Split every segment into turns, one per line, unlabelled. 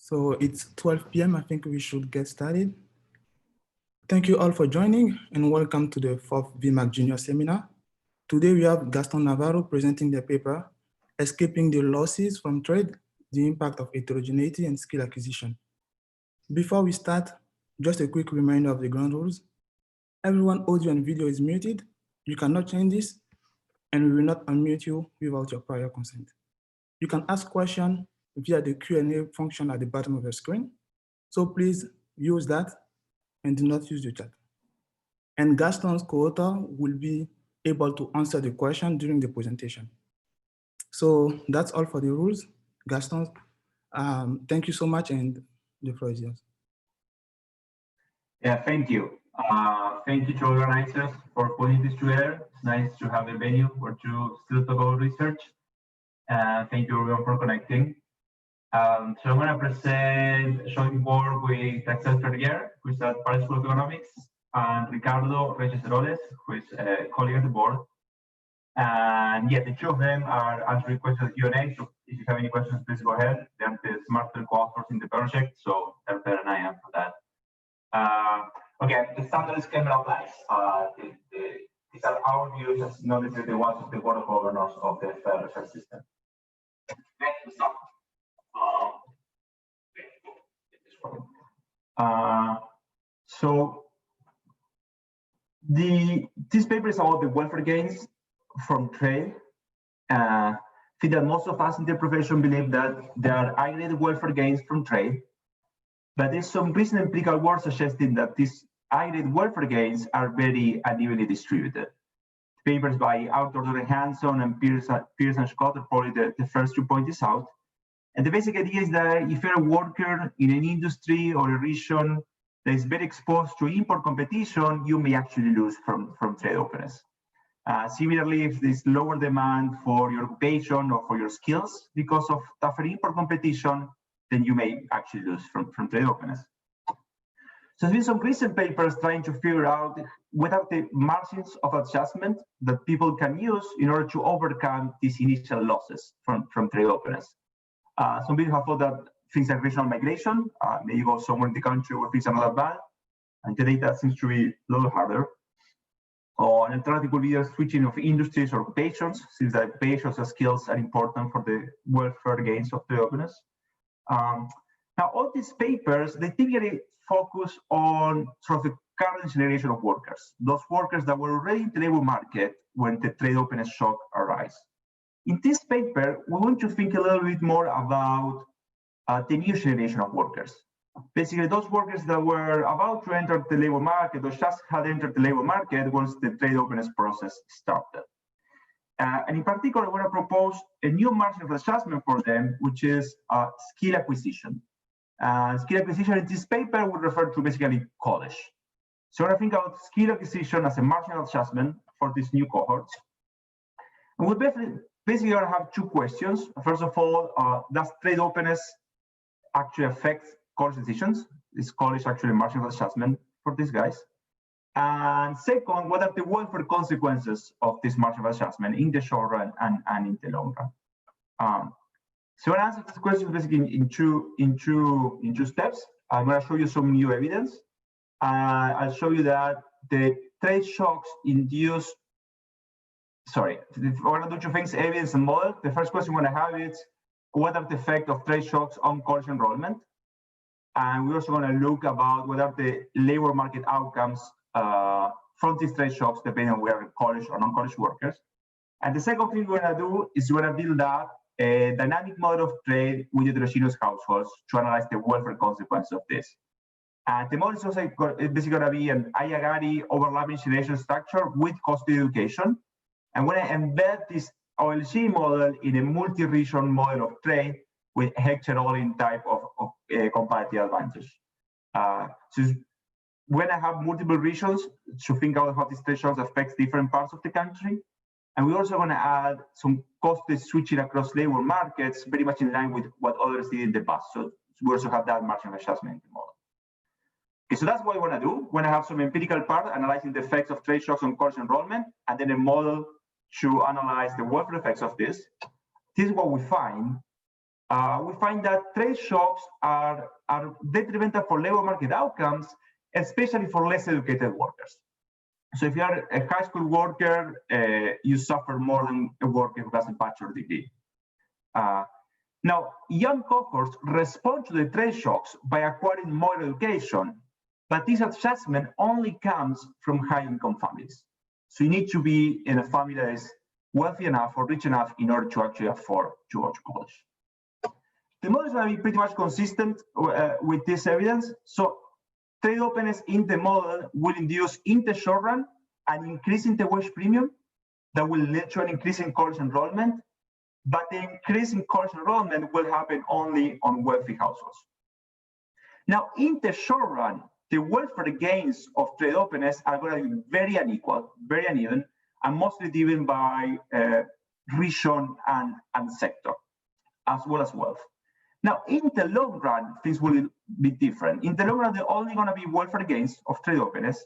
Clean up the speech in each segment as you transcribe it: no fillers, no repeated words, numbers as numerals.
So it's 12 p.m. I think we should get started. Thank you all for joining and welcome to the 4th VMACS Junior Seminar. Today we have Gaston Navarro presenting the paper, Escaping the Losses from Trade, the Impact of Heterogeneity and Skill Acquisition. Before we start, just a quick reminder of the ground rules. Everyone audio and video is muted. You cannot change this, and we will not unmute you without your prior consent. You can ask questions via the Q&A function at the bottom of the screen. So please use that and do not use the chat. And Gaston's co-author will be able to answer the question during the presentation. So that's all for the rules. Gaston, thank you so much, and the floor is yours.
Yeah, thank you. Thank you to organizers for putting this together. It's nice to have a venue where to still talk about research. Thank you everyone for connecting. So I'm going to present joint work with Axel Ferrier, who is at Paris School of Economics, and Ricardo Reyes-Heroles, who is a colleague at the board. And yeah, the two of them are answering questions at Q&A. So if you have any questions, please go ahead. They're the smarter co-authors in the project, so they're better than I am for that. Okay, the standard disclaimer applies. These are our views, as not necessarily the ones of the board of governors of the Federal Reserve System. Let's start. So this paper is about the welfare gains from trade. I think that most of us in the profession believe that there are aggregate welfare gains from trade, but there's some recent empirical work suggesting that these aggregate welfare gains are very unevenly distributed. Papers by Arthur Hanson and Pierce and Scott are probably the first to point this out. And the basic idea is that if you're a worker in an industry or a region that is very exposed to import competition, you may actually lose from trade openness. Similarly, if there's lower demand for your occupation or for your skills because of tougher import competition, then you may actually lose from trade openness. So there's been some recent papers trying to figure out what are the margins of adjustment that people can use in order to overcome these initial losses from trade openness. Some people have thought that things like regional migration, maybe go somewhere in the country where things are not that bad, and today that seems to be a little harder. Or an alternative would be a switching of industries or occupations, since that occupations and skills are important for the welfare gains of trade openness. Now, all these papers, they typically focus on sort of the current generation of workers, those workers that were already in the labor market when the trade openness shock arose. In this paper, we want to think a little bit more about the new generation of workers. Basically, those workers that were about to enter the labor market or just had entered the labor market once the trade openness process started. And in particular, I want to propose a new margin of adjustment for them, which is skill acquisition. Skill acquisition in this paper would refer to basically college. So I think about skill acquisition as a marginal adjustment for these new cohorts. And we basically going to have two questions. First of all, does trade openness actually affect college decisions? Is college actually a marginal adjustment for these guys? And second, what are the welfare consequences of this marginal adjustment in the short run and in the long run? So I'll answer this question basically in two steps. I'm going to show you some new evidence. I'll show you that the trade shocks induce. Sorry, we're going to do two things: evidence and model. The first question we're going to have is what are the effects of trade shocks on college enrollment, and we're also going to look about what are the labor market outcomes from these trade shocks, depending on whether college or non-college workers. And the second thing we're going to do is we're going to build up a dynamic model of trade with heterogeneous households to analyze the welfare consequences of this. And the model is also basically going to be an Ayagari overlapping generation structure with costly education. And we're going to embed this OLG model in a multi-region model of trade with Hecht-Cherolin type of comparative advantage. So we're going to have multiple regions to think about how these trade shocks affect different parts of the country. And we're also going to add some costly switching across labor markets, very much in line with what others did in the past. So we also have that margin of adjustment in the model. Okay, so that's what we want to do. We're going to have some empirical part analyzing the effects of trade shocks on college enrollment, and then a model to analyze the welfare effects of this. This is what we find. we find that trade shocks are detrimental for labor market outcomes, especially for less educated workers. So if you are a high school worker, you suffer more than a worker who has a bachelor degree. Now, young cohorts respond to the trade shocks by acquiring more education, but this adjustment only comes from high-income families. So you need to be in a family that is wealthy enough or rich enough in order to actually afford to go to college. The model is going to be pretty much consistent with this evidence. So trade openness in the model will induce in the short run an increase in the wage premium that will lead to an increase in college enrollment, but the increase in college enrollment will happen only on wealthy households. Now, in the short run, the welfare gains of trade openness are going to be very unequal, very uneven, and mostly driven by region and sector, as well as wealth. Now, in the long run, things will be different. In the long run, they're only going to be welfare gains of trade openness,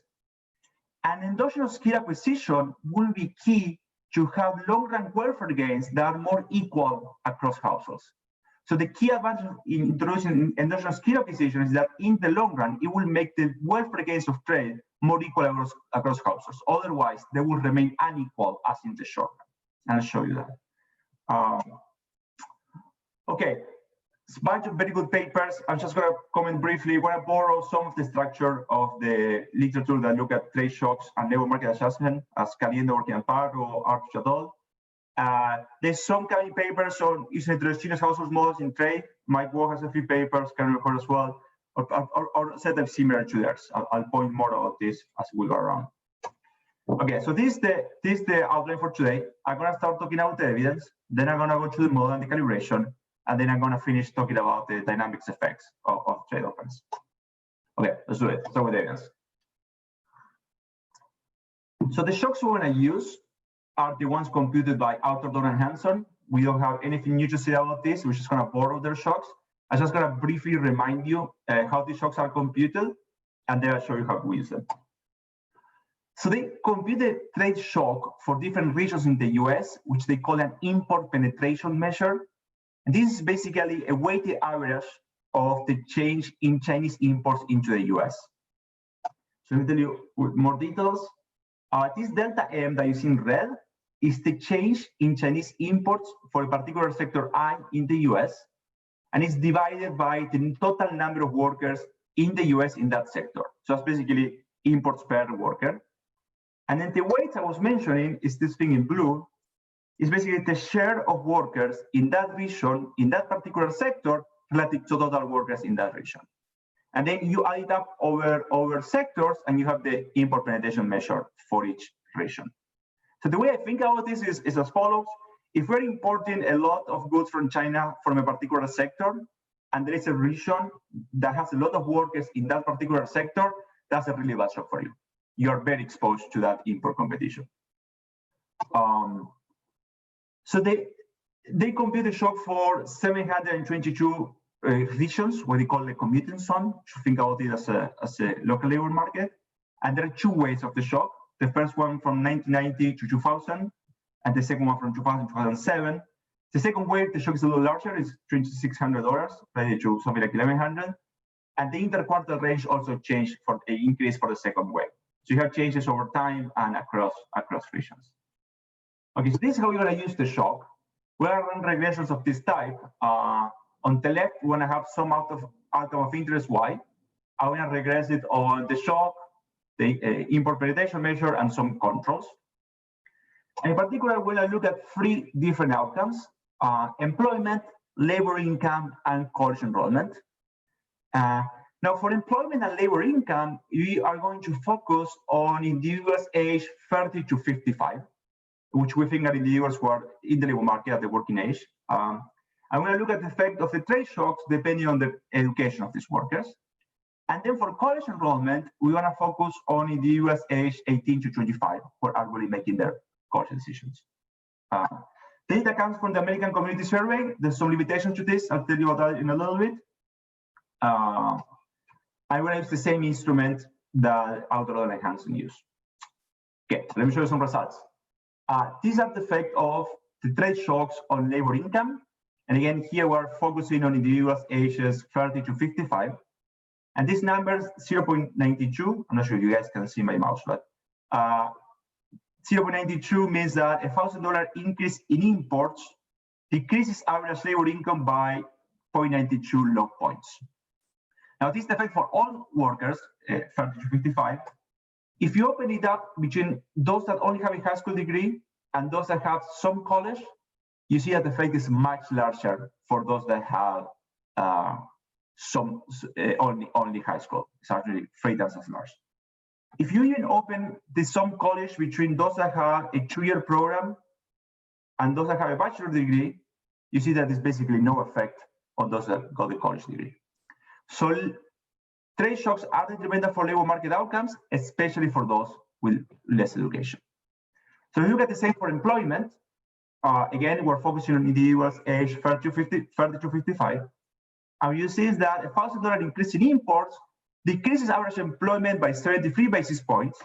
and endogenous skill acquisition will be key to have long-run welfare gains that are more equal across households. So the key advantage in introducing endogenous skill acquisition is that in the long run, it will make the welfare gains of trade more equal across households. Otherwise, they will remain unequal as in the short run. And I'll show you that. Okay, it's a bunch of very good papers. I'm just going to comment briefly. I'm going to borrow some of the structure of the literature that look at trade shocks and labor market adjustment, as Caliendo, Amparo, Arthur et al. There's some kind of papers on using heterogeneous household models in trade. Mike Wall has a few papers, can record as well, or setup similar to theirs. I'll point more about this as we go around. Okay, so this is the outline for today. I'm going to start talking about the evidence, then I'm going to go to the model and the calibration, and then I'm going to finish talking about the dynamics effects of trade openness. Okay, let's do it. Start with the evidence. So the shocks we're going to use are the ones computed by Autordon and Hanson. We don't have anything new to say about this. We're just going to borrow their shocks. I'm just going to briefly remind you how these shocks are computed, and then I'll show you how we use them. So they computed trade shock for different regions in the US, which they call an import penetration measure. And this is basically a weighted average of the change in Chinese imports into the US. So let me tell you with more details. This delta M that you see in red is the change in Chinese imports for a particular sector I in the US, and it's divided by the total number of workers in the US in that sector. So that's basically imports per worker. And then the weights I was mentioning is this thing in blue, is basically the share of workers in that region, in that particular sector, relative to total workers in that region. And then you add it up over sectors, and you have the import penetration measure for each region. So the way I think about this is as follows. If we're importing a lot of goods from China from a particular sector, and there is a region that has a lot of workers in that particular sector, that's a really bad shock for you. You're very exposed to that import competition. So they compute the shock for 722 regions, what they call the commuting zone. You think about it as a local labor market. And there are two ways of the shock. The first one from 1990 to 2000, and the second one from 2000 to 2007. The second wave, the shock is a little larger, is $2,600, related to something like 1,100. And the interquartile range also changed for the increase for the second wave. So you have changes over time and across regions. Okay, so this is how we're going to use the shock. We're going to run regressions of this type. On the left, we want to have some outcome of interest Y. I want to regress it on the shock, the import penetration measure, and some controls. And in particular, we're going to look at three different outcomes: employment, labor income, and college enrollment. Now, for employment and labor income, we are going to focus on individuals aged 30 to 55, which we think are individuals who are in the labor market at the working age. I'm going to look at the effect of the trade shocks depending on the education of these workers. And then for college enrollment, we want to focus on individuals aged 18 to 25 who are really making their college decisions. Data comes from the American Community Survey. There's some limitations to this. I'll tell you about that in a little bit. I'm going to use the same instrument that Autorodon and Hanson use. Okay, let me show you some results. These are the effect of the trade shocks on labor income. And again, here we're focusing on individuals ages 30 to 55. And this number is 0.92. I'm not sure if you guys can see my mouse, but 0.92 means that a $1,000 increase in imports decreases average labor income by 0.92 log points. Now, this is the effect for all workers, 30 to 55. If you open it up between those that only have a high school degree and those that have some college, you see that the effect is much larger for those that have only high school. It's actually 3 times as large. If you even open the some college between those that have a 2-year program and those that have a bachelor degree, you see that there's basically no effect on those that got the college degree. So trade shocks are detrimental for labor market outcomes, especially for those with less education. So if you look at the same for employment, again, we're focusing on individuals aged 30 to 55. And you see that a $1,000 increase in imports decreases average employment by 73 basis points,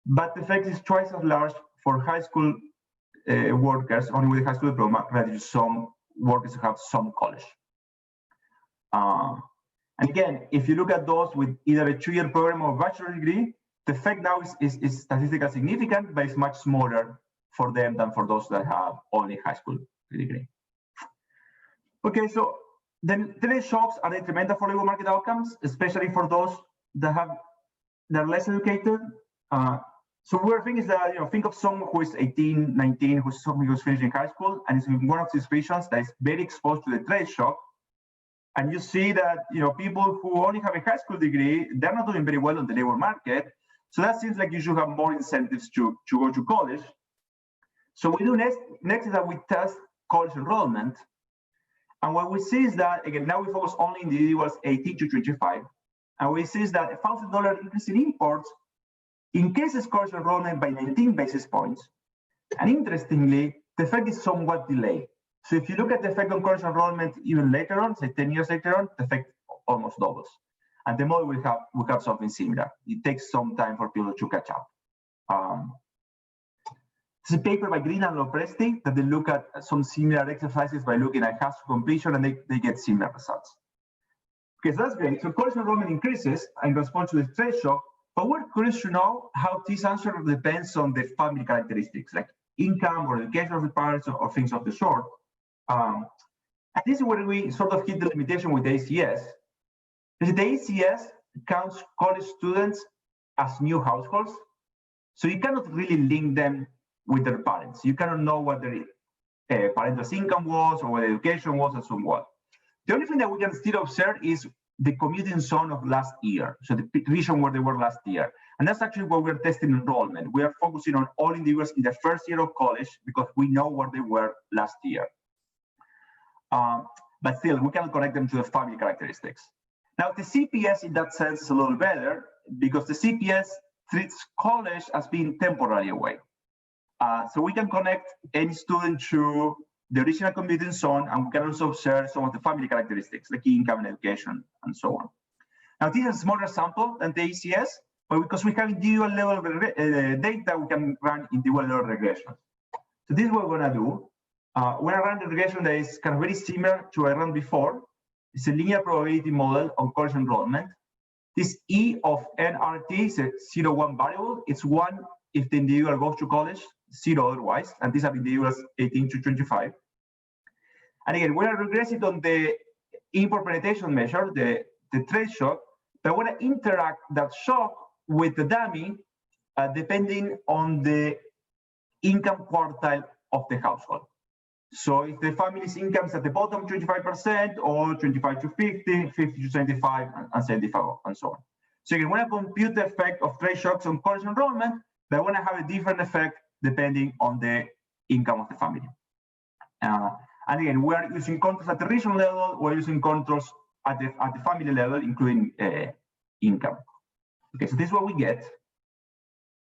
but the effect is twice as large for high school workers, only with a high school diploma, rather than some workers who have some college. And again, if you look at those with either a 2-year program or bachelor degree, the effect now is statistically significant, but it's much smaller for them than for those that have only high school degree. Okay, so then trade shocks are detrimental for labor market outcomes, especially for those that are less educated. So we're thinking is that, think of someone who is 18, 19, who's finishing high school, and is in one of these regions that is very exposed to the trade shock. And you see that, people who only have a high school degree, they're not doing very well on the labor market. So that seems like you should have more incentives to go to college. So we do next is that we test college enrollment. And what we see is that, again, now we focus only on individuals 18 to 25. And we see is that a $1,000 increase in imports increases college enrollment by 19 basis points. And interestingly, the effect is somewhat delayed. So if you look at the effect on college enrollment even later on, say 10 years later on, the effect almost doubles. And the model we have something similar. It takes some time for people to catch up. It's a paper by Green and Lopresti that they look at some similar exercises by looking at high school completion, and they get similar results. Okay, so that's great. So college enrollment increases in response to the trade shock, but we're curious to know how this answer depends on the family characteristics, like income or education of the parents or things of the sort. And this is where we sort of hit the limitation with the ACS. Because the ACS counts college students as new households, so you cannot really link them with their parents. You cannot know what their parental income was or what education was and so on. The only thing that we can still observe is the commuting zone of last year, so the region where they were last year. And that's actually where we're testing enrollment. We are focusing on all individuals in the first year of college because we know where they were last year. But still, we cannot connect them to the family characteristics. Now, the CPS in that sense is a little better because the CPS treats college as being temporarily away. So we can connect any student to the original commuting zone, and we can also observe some of the family characteristics, like income and education, and so on. Now, this is a smaller sample than the ACS, but because we have individual level data, we can run individual level regressions. So this is what we're gonna do. We're gonna run the regression that is kind of very similar to what I ran before. It's a linear probability model on college enrollment. This E of NRT is a 0-1 variable. It's 1 if the individual goes to college, 0 otherwise, and these are individuals 18 to 25. And again, we're gonna regress it on the import penetration measure, the trade shock, but we're gonna interact that shock with the dummy depending on the income quartile of the household. So if the family's income is at the bottom 25% or 25 to 50, 50 to 75, and 75, and so on. So again, when I compute the effect of trade shocks on college enrollment, they want to have a different effect depending on the income of the family. And again, we are using controls at the region level, we're using controls at the family level, including income. Okay, so this is what we get.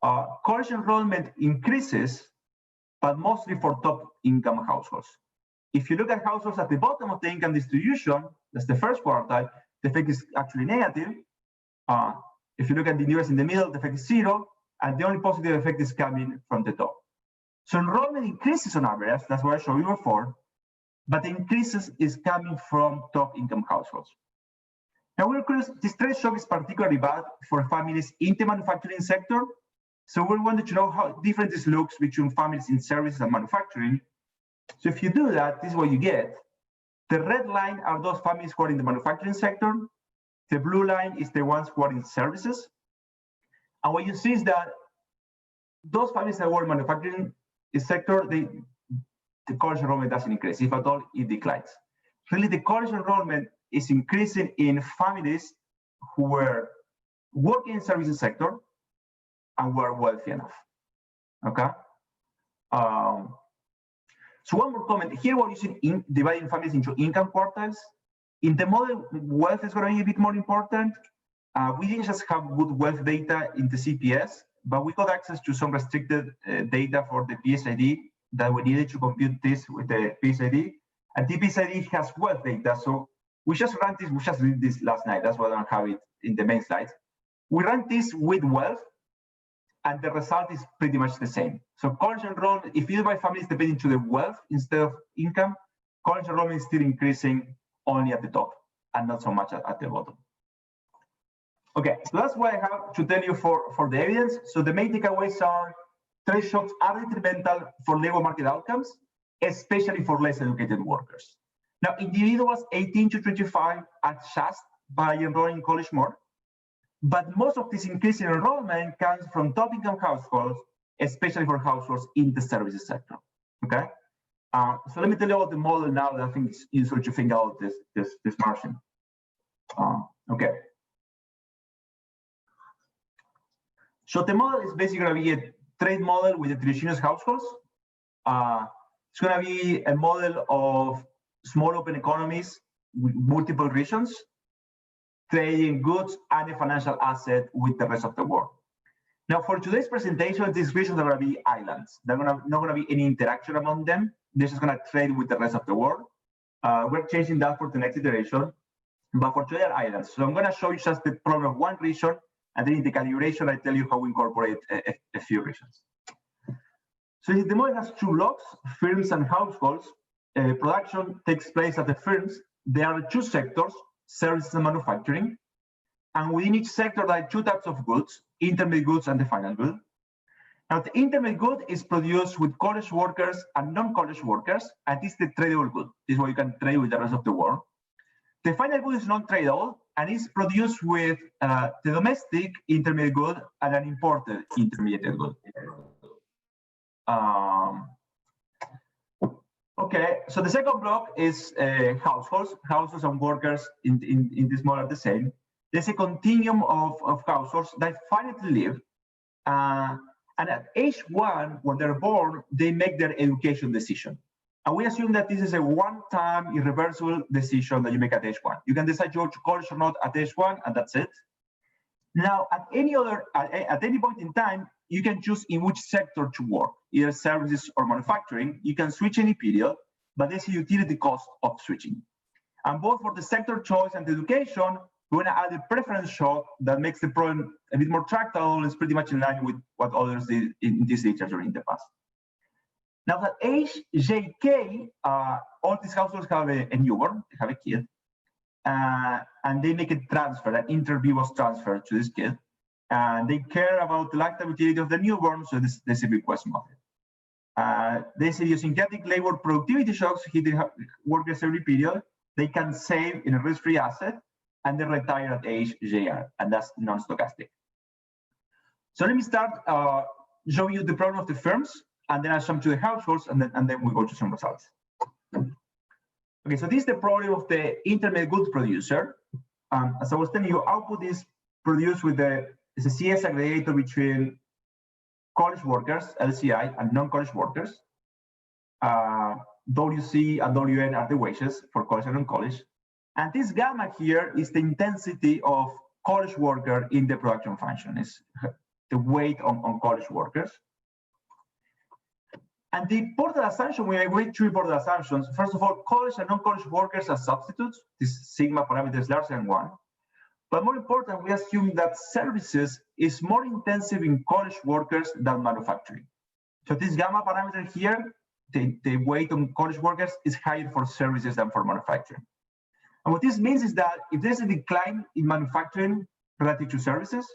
College enrollment increases, but mostly for top income households. If you look at households at the bottom of the income distribution, that's the first quartile, the effect is actually negative. If you look at the individuals in the middle, the effect is 0, and the only positive effect is coming from the top. So enrollment increases on average, that's what I showed you before, but the increases is coming from top income households. Now we're curious, this trade shock is particularly bad for families in the manufacturing sector. So we wanted to know how different this looks between families in services and manufacturing. So if you do that, this is what you get. The red line are those families who are in the manufacturing sector. The blue line is the ones who are in services. And what you see is that those families that were in manufacturing sector, the college enrollment doesn't increase. If at all, it declines. Really, the college enrollment is increasing in families who were working in services sector and were wealthy enough. Okay. So one more comment here. We're using dividing families into income quartiles. In the model, wealth is going to be a bit more important. We didn't just have good wealth data in the CPS, but we got access to some restricted data for the PSID that we needed to compute this with the PSID. And the PSID has wealth data, so we just ran this. We just did this last night. That's why I don't have it in the main slides. We ran this with wealth, and the result is pretty much the same. So college enrollment, if you divide families depending to the wealth instead of income, college enrollment is still increasing only at the top and not so much at the bottom. Okay, so that's what I have to tell you for the evidence. So the main takeaways are trade shocks are detrimental for labor market outcomes, especially for less educated workers. Now, individuals 18 to 25 adjust by enrolling in college more, but most of this increase in enrollment comes from top income households, especially for households in the services sector. Okay, so let me tell you about the model now that I think it's useful to think out this margin. Okay. So the model is basically going to be a trade model with heterogeneous households. It's going to be a model of small open economies with multiple regions, trading goods and a financial asset with the rest of the world. Now, for today's presentation, these regions are going to be islands. They're not going to be any interaction among them. They're just going to trade with the rest of the world. We're changing that for the next iteration, but for today are islands. So I'm going to show you just the problem of one region, and then in the calibration, I tell you how we incorporate a few regions. So the model has two blocks, firms and households. Production takes place at the firms. There are two sectors, services and manufacturing. And within each sector, there are two types of goods, intermediate goods and the final good. Now, the intermediate good is produced with college workers and non-college workers, and this is the tradable good. This is what you can trade with the rest of the world. The final good is non-tradable, and is produced with the domestic intermediate good and an imported intermediate good. Okay, so the second block is households. Households and workers in this model are the same. There's a continuum of households that finitely live, and at age 1, when they're born, they make their education decision. And we assume that this is a one-time irreversible decision that you make at age 1. You can decide to go to college or not at age 1, and that's it. Now, at any point in time, you can choose in which sector to work, either services or manufacturing. You can switch any period, but there's a utility cost of switching. And both for the sector choice and education, we're going to add a preference shock that makes the problem a bit more tractable and is pretty much in line with what others did in this literature in the past. Now, at age JK, all these households have a newborn, they have a kid, and they make a transfer, an inter-vivos transfer to this kid. And they care about the lifetime utility of the newborn, so there's a big question of it. There's idiosyncratic labor productivity shocks hitting workers every period. They can save in a risk-free asset, and they retire at age JR, and that's non-stochastic. So let me start showing you the problem of the firms, and then I'll jump to the households, and then we go to some results. Okay, so this is the problem of the intermediate goods producer. As I was telling you, output is produced with it's a CS aggregator between college workers, LCI, and non-college workers. WC and WN are the wages for college and non-college. And this gamma here is the intensity of college worker in the production function. It's the weight on college workers. And the important assumption, we made two important assumptions. First of all, college and non-college workers are substitutes. This sigma parameter is larger than 1. But more important, we assume that services is more intensive in college workers than manufacturing. So this gamma parameter here the weight on college workers is higher for services than for manufacturing. And what this means is that if there's a decline in manufacturing relative to services,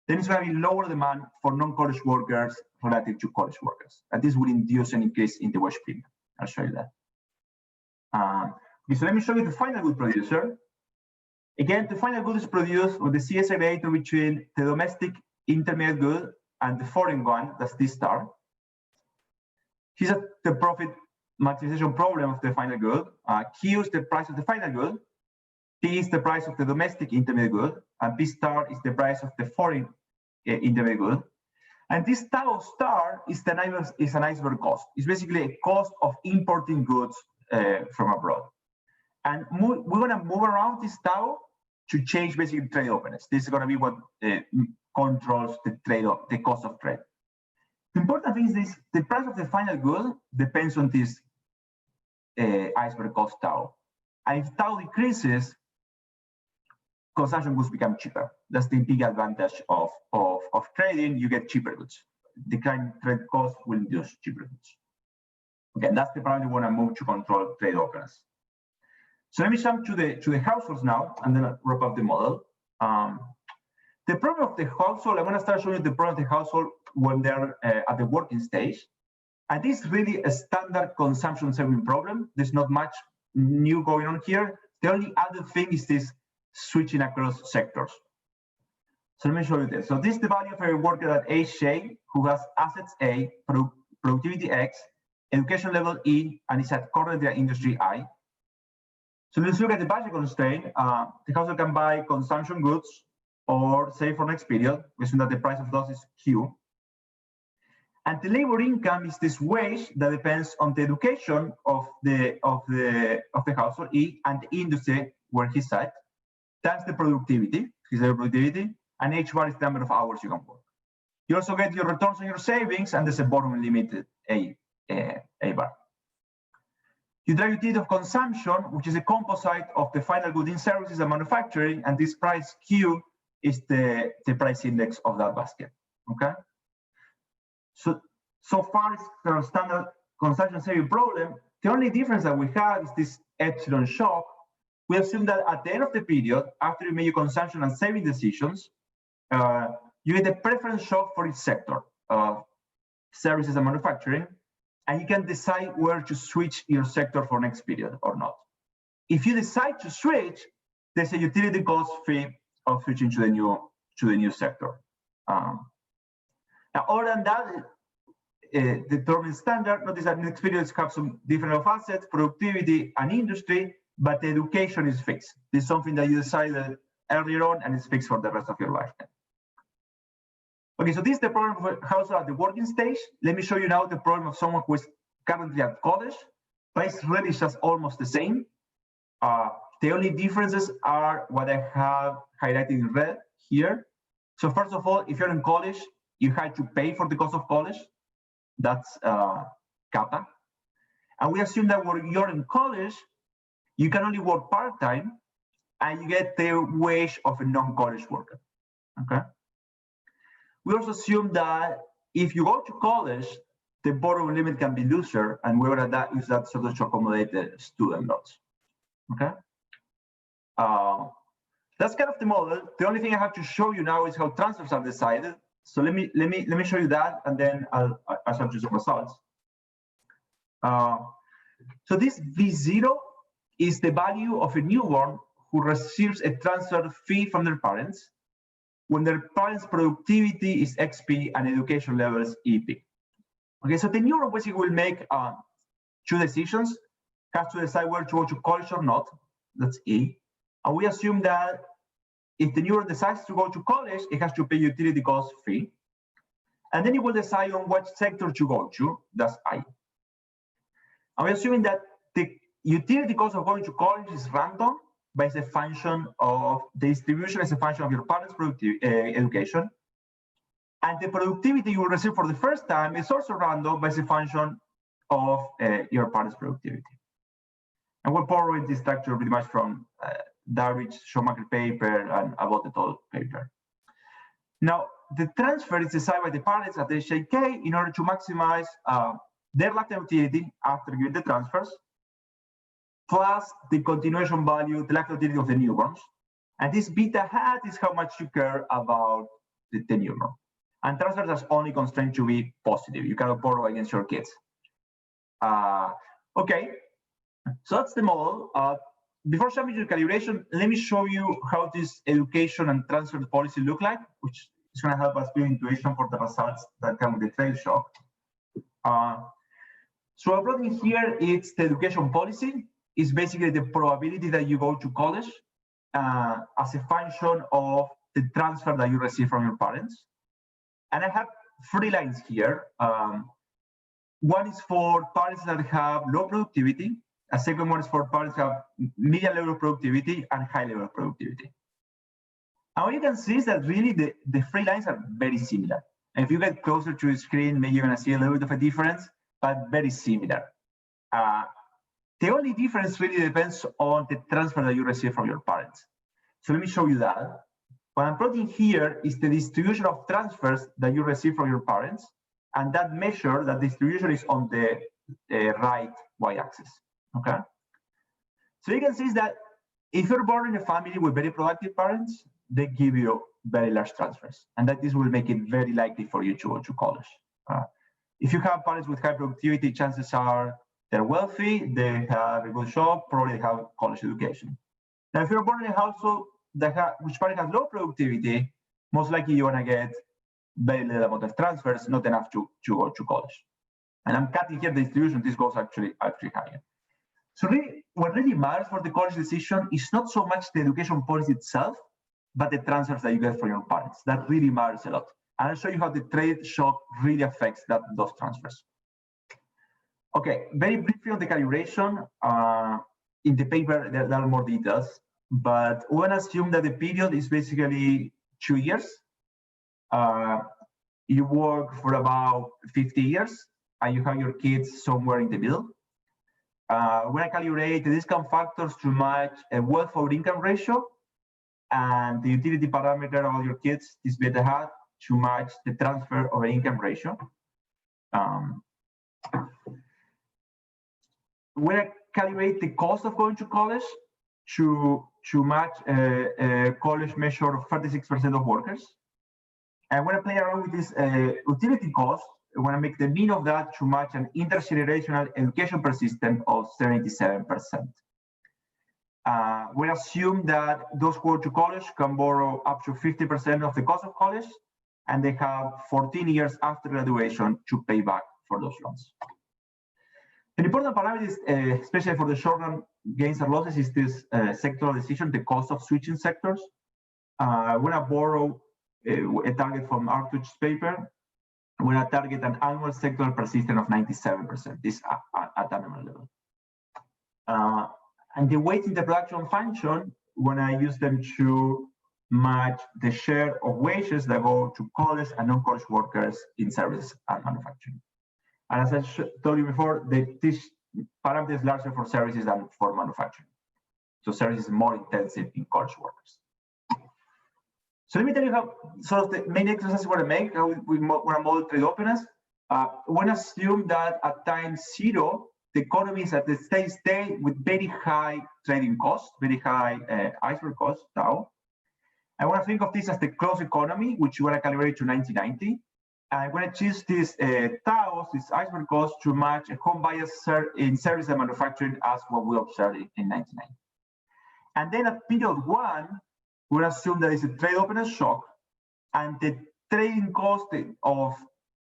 then it's going to be lower demand for non-college workers relative to college workers. And this will induce an increase in the wage premium. I'll show you that. Okay, so let me show you the final good producer. Again, the final good is produced with the CS aggregator between the domestic intermediate good and the foreign one, that's this star. Here's the profit maximization problem of the final good. Q is the price of the final good. P is the price of the domestic intermediate good, and P star is the price of the foreign intermediate good. And this tau star is an iceberg cost. It's basically a cost of importing goods from abroad. And we're going to move around this tau to change basically trade openness. This is going to be what controls the cost of trade. The important thing is this: the price of the final good depends on this iceberg cost tau. And if tau decreases, consumption goods become cheaper. That's the big advantage of trading. You get cheaper goods. Declining trade cost will induce cheaper goods. Okay, that's the parameter we want to move to control trade openness. So let me jump to the households now, and then I'll wrap up the model. The problem of the household, I'm going to start showing you the problem of the household when they're at the working stage. And this is really a standard consumption saving problem. There's not much new going on here. The only other thing is this switching across sectors. So let me show you this. So this is the value of a worker at age J who has assets A, productivity X, education level E, and is at current industry I. So let's look at the budget constraint. The household can buy consumption goods or save for next period. We assume that the price of those is Q. And the labor income is this wage that depends on the education of the household E and the industry where he's at. That's the productivity, his productivity, and H bar is the number of hours you can work. You also get your returns on your savings, and there's a bottom limit A bar. You drive utility of consumption, which is a composite of the final good in services and manufacturing, and this price Q is the price index of that basket. Okay. So far it's a standard consumption saving problem. The only difference that we have is this epsilon shock. We assume that at the end of the period, after you make your consumption and saving decisions, you get a preference shock for each sector, services and manufacturing, and you can decide where to switch your sector for next period or not. If you decide to switch, there's a utility cost fee of switching to the new sector. Now, other than that, the term is standard. Notice that next periods have some different of assets, productivity, and industry, but the education is fixed. This is something that you decided earlier on, and it's fixed for the rest of your lifetime. Okay, so this is the problem of household at the working stage. Let me show you now the problem of someone who is currently at college, but it's really just almost the same. The only differences are what I have highlighted in red here. So first of all, if you're in college, you had to pay for the cost of college. That's kappa. And we assume that when you're in college, you can only work part-time, and you get the wage of a non-college worker. Okay. We also assume that if you go to college, the bottom limit can be looser, and we're going to use that sort of to accommodate the student loans. Okay. That's kind of the model. The only thing I have to show you now is how transfers are decided. So let me show you that, and then I'll show you some results. So this V0 is the value of a newborn who receives a transfer fee from their parents when their parents' productivity is XP and education level is EP. Okay, so the newborn basically will make two decisions, has to decide whether to go to college or not. That's E. And we assume that if the newborn decides to go to college, it has to pay utility cost fee. And then it will decide on what sector to go to. That's I. And we're assuming that the utility cost of going to college is random, but it's a function of the distribution, as a function of your parents' education. And the productivity you will receive for the first time is also random, but it's a function of your parents' productivity. And we're borrowing this structure pretty much from Darwich, Schumacher paper, and about the total paper. Now, the transfer is decided by the parents at the HJK in order to maximize their lifetime utility after you get the transfers, plus the continuation value, the lifetime utility of the newborns. And this beta hat is how much you care about the newborn. And transfers are only constrained to be positive. You cannot borrow against your kids. Okay, so that's the model. Before showing you the calibration, let me show you how this education and transfer policy look like, which is going to help us build intuition for the results that come with the trade shock. So I'm plotting here, it's the education policy. It's basically the probability that you go to college as a function of the transfer that you receive from your parents. And I have 3 lines here. One is for parents that have low productivity. A second one is for parents that have medium level of productivity and high level of productivity. And what you can see is that really the 3 lines are very similar. And if you get closer to the screen, maybe you're going to see a little bit of a difference, but very similar. The only difference really depends on the transfer that you receive from your parents. So let me show you that. What I'm plotting here is the distribution of transfers that you receive from your parents, and that measure, that distribution is on the right y-axis, okay? So you can see is that if you're born in a family with very productive parents, they give you very large transfers, and that this will make it very likely for you to go to college. If you have parents with high productivity, chances are they're wealthy, they have a good job, probably they have college education. Now, if you're born in a household which parent has low productivity, most likely you're gonna get very little amount of transfers, not enough to go to college. And I'm cutting here the distribution, this goes actually higher. So really, what really matters for the college decision is not so much the education policy itself, but the transfers that you get from your parents. That really matters a lot. And I'll show you how the trade shock really affects those transfers. Okay, very briefly on the calibration. In the paper, there are more details, but we want to assume that the period is basically 2 years. You work for about 50 years, and you have your kids somewhere in the middle. We're going to calibrate the discount factors to match a wealth over income ratio, and the utility parameter of your kids, this beta hat, to match the transfer over income ratio. We're going to calibrate the cost of going to college to match a college measure of 36% of workers. And we're going to play around with this utility cost. We want to make the mean of that to match an intergenerational education per system of 77%. We assume that those who go to college can borrow up to 50% of the cost of college, and they have 14 years after graduation to pay back for those loans. An important parameter, especially for the short-run gains and losses, is this sectoral decision, the cost of switching sectors. We're going to borrow a target from Artuch's paper. We're going to target an annual sectoral persistence of 97%, this at annual level. And the weight in the production function, when I use them to match the share of wages that go to college and non-college workers in services and manufacturing. And as I told you before, this parameter is larger for services than for manufacturing. So services is more intensive in college workers. So let me tell you how sort of the main exercise we're going to make, how we want to model trade openness. We want to assume that at time 0, the economy is at the steady state with very high trading costs, very high iceberg costs, tau. I want to think of this as the closed economy, which you want to calibrate to 1990. And I'm going to choose this tau, this iceberg cost, to match a home bias in service and manufacturing as what we observed in 1990. And then at period 1, we'll assume that it's a trade openness shock, and the trading cost of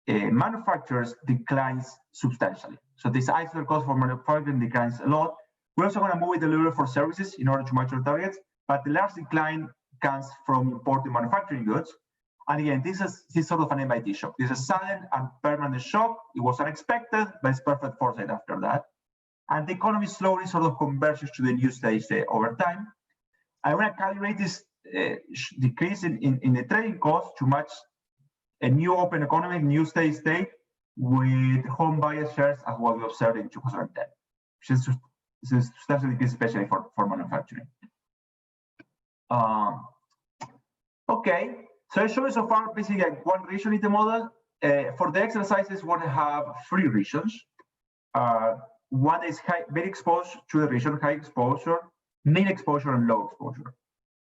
manufacturers declines substantially. So this iceberg cost for manufacturing declines a lot. We're also going to move it a little for services in order to match our targets, but the large decline comes from imported manufacturing goods. And again, this is sort of an MIT shock. This is a sudden and permanent shock. It was unexpected, but it's perfect foresight after that. And the economy slowly sort of converges to the new stage over time. I want to calibrate this decrease in the trading cost to match a new open economy, new steady state with home bias shares as what we observed in 2010, which is a substantial decrease, especially for manufacturing. Okay, so I showed you so far basically like one region in the model. for the exercises, we're going to have 3 regions. One is very exposed to the region, high exposure, mean exposure, and low exposure.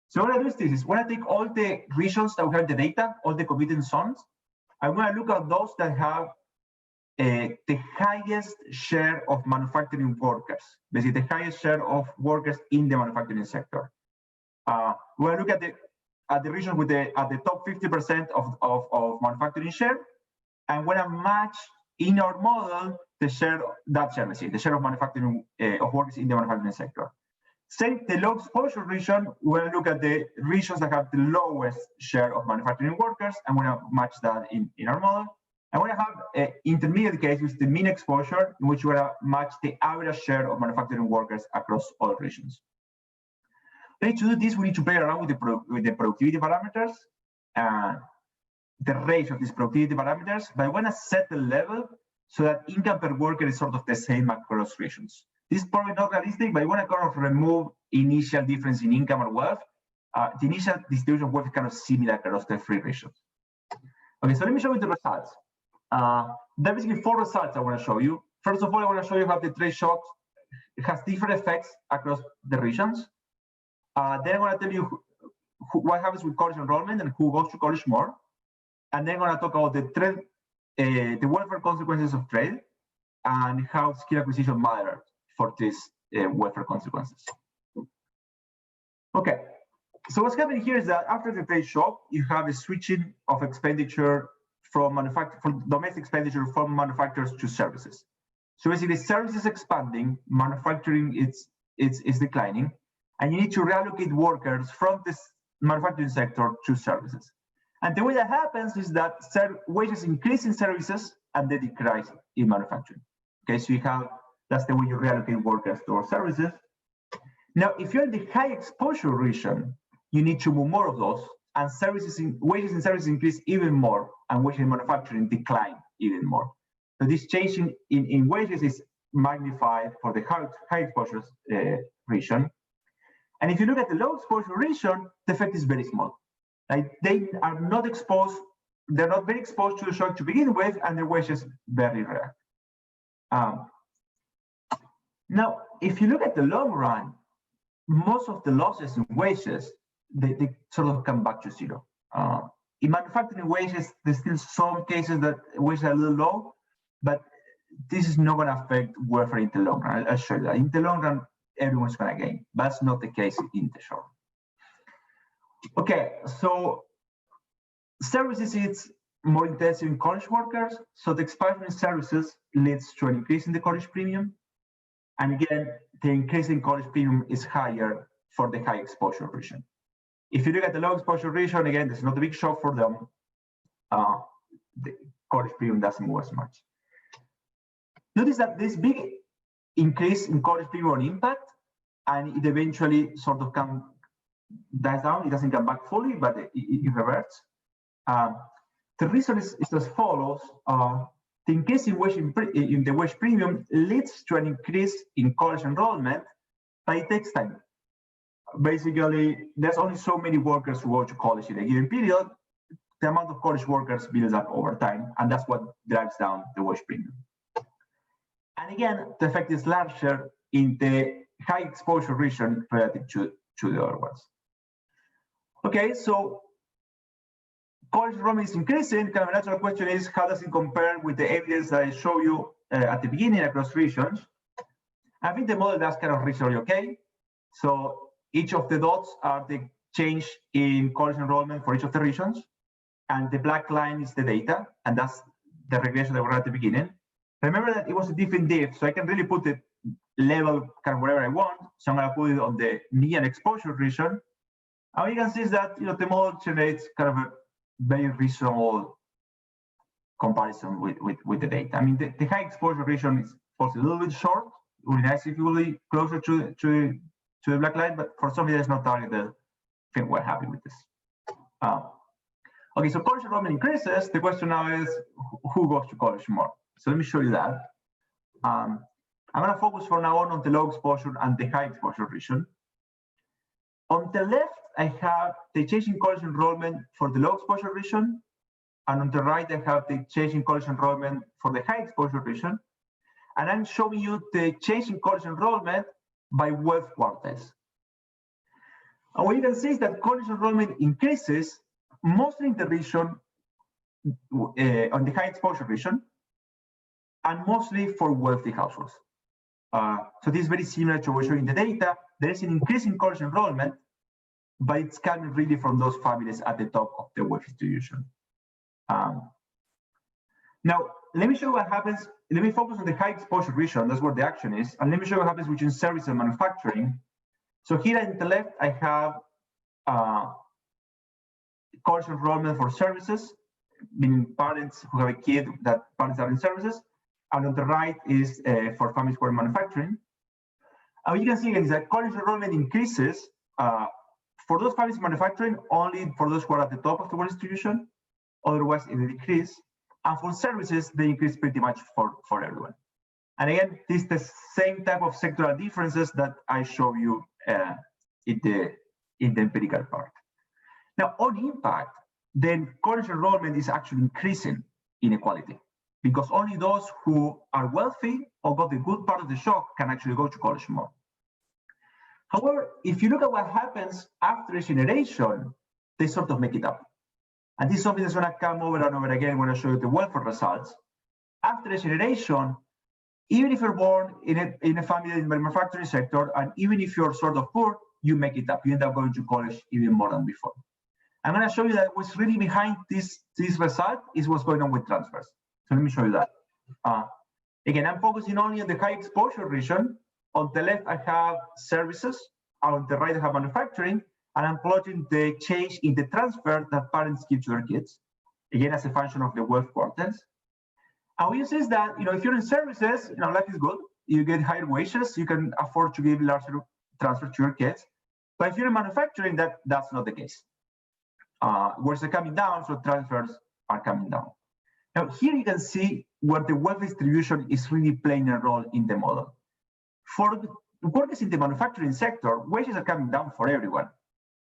So what I do is this: when I take all the regions that we have in the data, all the commuting zones, I'm going to look at those that have the highest share of manufacturing workers, basically the highest share of workers in the manufacturing sector. We're going to look at the region with at the top 50% of manufacturing share, and when I match in our model the share the share of manufacturing of workers in the manufacturing sector. Same, the low exposure region, we're going to look at the regions that have the lowest share of manufacturing workers, and we're going to match that in our model. And we're going to have an intermediate case with the mean exposure, in which we're going to match the average share of manufacturing workers across all regions. To do this, we need to play around with the productivity parameters, the range of these productivity parameters, but I want to set the level so that income per worker is sort of the same across regions. This is probably not realistic, but I want to kind of remove initial difference in income or wealth. The initial distribution of wealth is kind of similar across the 3 regions. Okay, so let me show you the results. There are basically 4 results I want to show you. First of all, I want to show you how the trade shocks has different effects across the regions. Then I'm going to tell you what happens with college enrollment and who goes to college more. And then I'm going to talk about the welfare consequences of trade and how skill acquisition matters for these welfare consequences. Okay, so what's happening here is that after the trade shock, you have a switching of expenditure from domestic expenditure from manufacturers to services. So basically, services expanding, manufacturing is declining, and you need to reallocate workers from this manufacturing sector to services. And the way that happens is that wages increase in services and they decrease in manufacturing. Okay, so that's the way you reallocate workers to services. Now, if you're in the high exposure region, you need to move more of those, and wages in services increase even more, and wages in manufacturing decline even more. So this change in wages is magnified for the high exposure region. And if you look at the low exposure region, the effect is very small. Like they are not exposed, they're not very exposed to the shock to begin with, and their wages very rare. Now, if you look at the long run, most of the losses in wages, they sort of come back to zero. In manufacturing wages, there's still some cases that wages are a little low, but this is not going to affect welfare in the long run. I'll show you that. In the long run, everyone's going to gain. That's not the case in the short. Okay, so services is more intensive in college workers. So the expansion in services leads to an increase in the college premium. And again, the increase in college premium is higher for the high exposure region. If you look at the low exposure region, again, there's not a big shock for them. The college premium doesn't move as much. Notice that this big increase in college premium on impact, and it eventually sort of dies down. It doesn't come back fully, but it reverts. The reason is as follows. The increase in the wage premium leads to an increase in college enrollment, but it takes time. Basically, there's only so many workers who go to college in a given period. The amount of college workers builds up over time, and that's what drives down the wage premium. And again, the effect is larger in the high exposure region relative to the other ones. Okay, so college enrollment is increasing. Kind of a natural question is, how does it compare with the evidence that I show you at the beginning across regions? I think the model does kind of reasonably okay. So each of the dots are the change in college enrollment for each of the regions, and the black line is the data, and that's the regression that we had at the beginning. Remember that it was a different diff, so I can really put the level kind of wherever I want. So I'm going to put it on the median exposure region. And what you can see is that the model generates kind of a very reasonable comparison with the data. I mean, the high exposure region is also a little bit short. It would be nice if you would be closer to the black line, but for some reason it's not targeted. I think we're happy with this. Okay, so college enrollment increases. The question now is, who goes to college more? So let me show you that. I'm going to focus from now on the low exposure and the high exposure region. On the left, I have the change in college enrollment for the low exposure region, and on the right, I have the change in college enrollment for the high exposure region. And I'm showing you the change in college enrollment by wealth quartiles. And what you can see is that college enrollment increases mostly in the region, on the high exposure region, and mostly for wealthy households. So this is very similar to what we show in the data. There is an increase in college enrollment, but it's coming really from those families at the top of the wealth distribution. Now, let me show you what happens. Let me focus on the high exposure region. That's where the action is. And let me show you what happens between service and manufacturing. So here on the left, I have college enrollment for services, meaning parents who have a kid that parents are in services. And on the right is for families who are manufacturing. And what you can see is that college enrollment increases for those families manufacturing, only for those who are at the top of the wealth distribution. Otherwise, it will decrease. And for services, they increase pretty much for everyone. And again, this is the same type of sectoral differences that I show you in the empirical part. Now, on impact, then college enrollment is actually increasing inequality, because only those who are wealthy or got the good part of the shock can actually go to college more. However, if you look at what happens after a generation, they sort of make it up. And this is something that's going to come over and over again when I show you the welfare results. After a generation, even if you're born in a family in the manufacturing sector, and even if you're sort of poor, you make it up. You end up going to college even more than before. I'm going to show you that what's really behind this result is what's going on with transfers. So let me show you that. Again, I'm focusing only on the high exposure region. On the left, I have services. On the right, I have manufacturing. And I'm plotting the change in the transfer that parents give to their kids, again, as a function of the wealth quartiles. And what you see is that, if you're in services, life is good. You get higher wages. You can afford to give larger transfer to your kids. But if you're in manufacturing, that's not the case. Whereas they're coming down, so transfers are coming down. Now, here you can see where the wealth distribution is really playing a role in the model. For workers in the manufacturing sector, wages are coming down for everyone.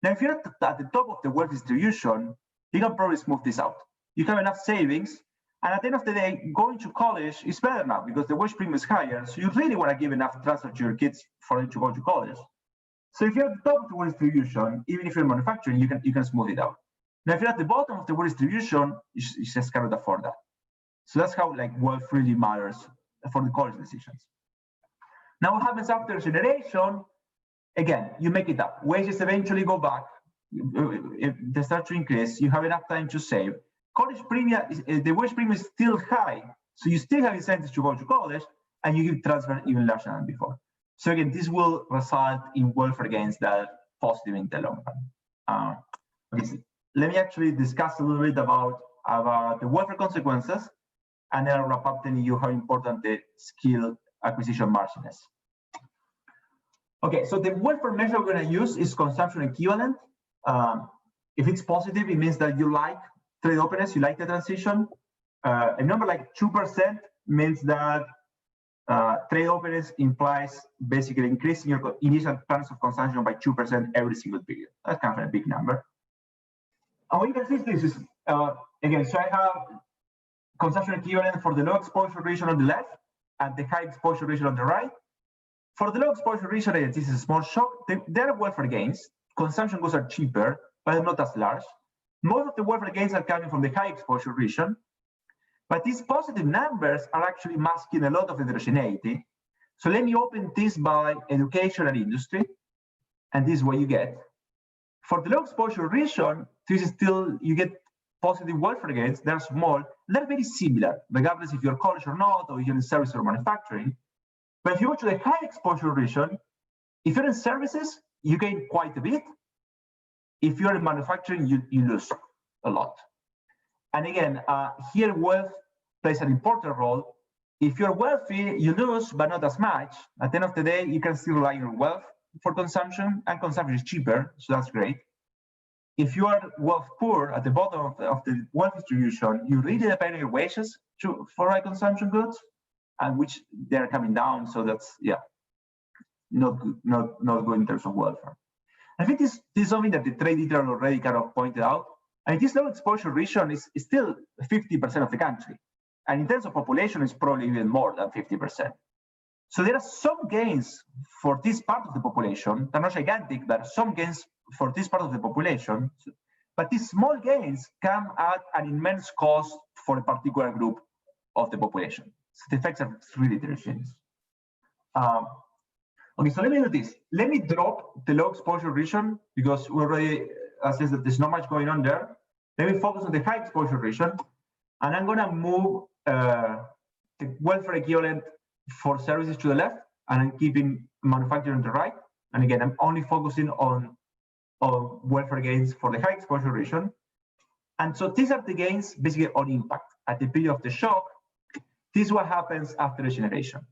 Now, if you're at the top of the wealth distribution, you can probably smooth this out. You have enough savings, and at the end of the day, going to college is better now because the wage premium is higher, so you really want to give enough transfer to your kids for them to go to college. So if you're at the top of the wealth distribution, even if you're manufacturing, you can smooth it out. Now, if you're at the bottom of the wealth distribution, you just cannot afford that. So that's how wealth really matters for the college decisions. Now, what happens after a generation? Again, you make it up. Wages eventually go back. They start to increase. You have enough time to save. College premium, the wage premium is still high. So you still have incentives to go to college, and you give transfer even larger than before. So again, this will result in welfare gains that are positive in the long run. Let me actually discuss a little bit about the welfare consequences, and then I'll wrap up telling you how important the skill acquisition margin is. Okay, so the welfare measure we're going to use is consumption equivalent. If it's positive, it means that you like trade openness, you like the transition. A number like 2% means that trade openness implies basically increasing your initial plans of consumption by 2% every single period. That's kind of a big number. And what you can see this is, again, so I have consumption equivalent for the low exposure region on the left and the high exposure region on the right. For the low exposure region, this is a small shock. There are welfare gains. Consumption goods are cheaper, but they're not as large. Most of the welfare gains are coming from the high exposure region. But these positive numbers are actually masking a lot of heterogeneity. So let me open this by education and industry. And this is what you get. For the low exposure region, this is still, you get positive welfare gains. They're small. They're very similar, regardless if you're college or not, or you're in service or manufacturing. But if you go to the high exposure region, if you're in services, you gain quite a bit. If you're in manufacturing, you lose a lot. And again, here wealth plays an important role. If you're wealthy, you lose, but not as much. At the end of the day, you can still rely on your wealth for consumption, and consumption is cheaper, so that's great. If you are wealth poor at the bottom of the wealth distribution, you really depend on your wages for high consumption goods, and which they're coming down. So that's not good in terms of welfare. I think this is something that the trade editor already kind of pointed out. And this low exposure region is still 50% of the country. And in terms of population, it's probably even more than 50%. So there are some gains for this part of the population. They're not gigantic, but some gains for this part of the population. But these small gains come at an immense cost for a particular group of the population. So the effects are really heterogeneous. Okay, so let me do this. Let me drop the low exposure region because we already assessed that there's not much going on there. Let me focus on the high exposure region, and I'm gonna move the welfare equivalent for services to the left, and I'm keeping manufacturing on the right. And again, I'm only focusing on welfare gains for the high exposure region. And so these are the gains basically on impact. At the period of the shock, this is what happens after regeneration.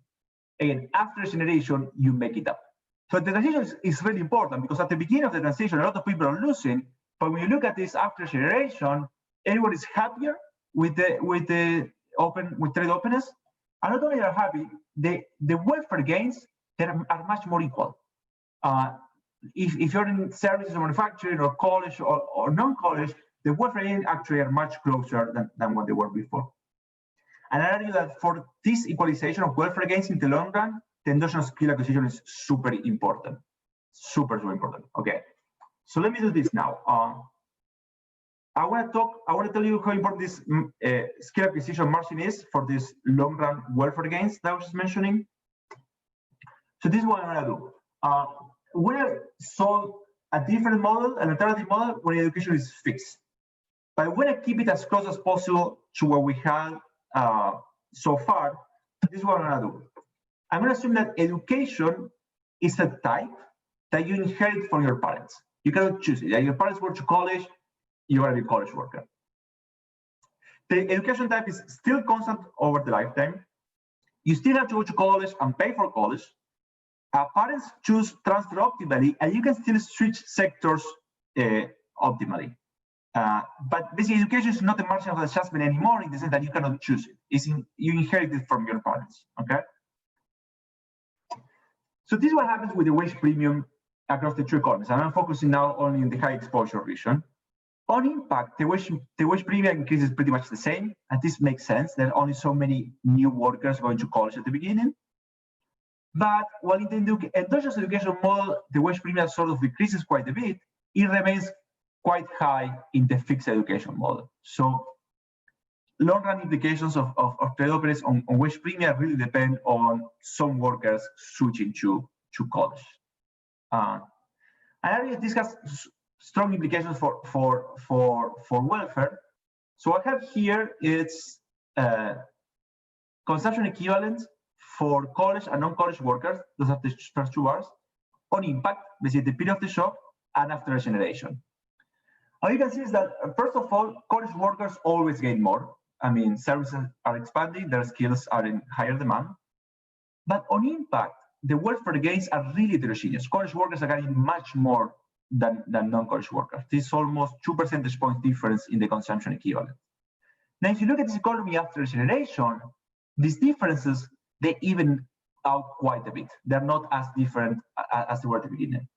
Again, after regeneration, you make it up. So the transition is really important because at the beginning of the transition, a lot of people are losing. But when you look at this after regeneration, everyone is happier with trade openness. And not only are happy, the welfare gains that are much more equal. If you're in services or manufacturing or college or non-college, the welfare gains actually are much closer than what they were before. And I argue that for this equalization of welfare gains in the long run, the endogenous skill acquisition is super important. Super important. Okay. So let me do this now. I want to tell you how important this skill acquisition margin is for this long run welfare gains that I was just mentioning. So this is what I'm going to do. We're going to solve a different model, an alternative model where education is fixed. But we're going to keep it as close as possible to what we had so far. This is what I'm going to do. I'm going to assume that education is a type that you inherit from your parents. You cannot choose it. Your parents go to college, you are a college worker. The education type is still constant over the lifetime. You still have to go to college and pay for college. Parents choose transfer optimally, and you can still switch sectors optimally. But basically, education is not a margin of adjustment anymore in the sense that you cannot choose it. You inherit it from your parents, okay? So this is what happens with the wage premium across the two economies. And I'm focusing now only on the high exposure region. On impact, the wage premium increase is pretty much the same, and this makes sense. There are only so many new workers going to college at the beginning. But while in the endogenous education model, the wage premium sort of decreases quite a bit, it remains quite high in the fixed education model. So long-run implications of trade openness on wage premium really depend on some workers switching to college. And I already discussed strong implications for welfare. So I have here it's consumption equivalent for college and non-college workers. Those are the first 2 bars on impact, basically the period of the shock and after regeneration. All you can see is that, first of all, college workers always gain more. I mean, services are expanding, their skills are in higher demand. But on impact, the welfare gains are really heterogeneous. College workers are getting much more than non-college workers. This is almost 2 percentage points difference in the consumption equivalent. Now, if you look at this economy after regeneration, these differences, they even out quite a bit. They're not as different as they were at the beginning.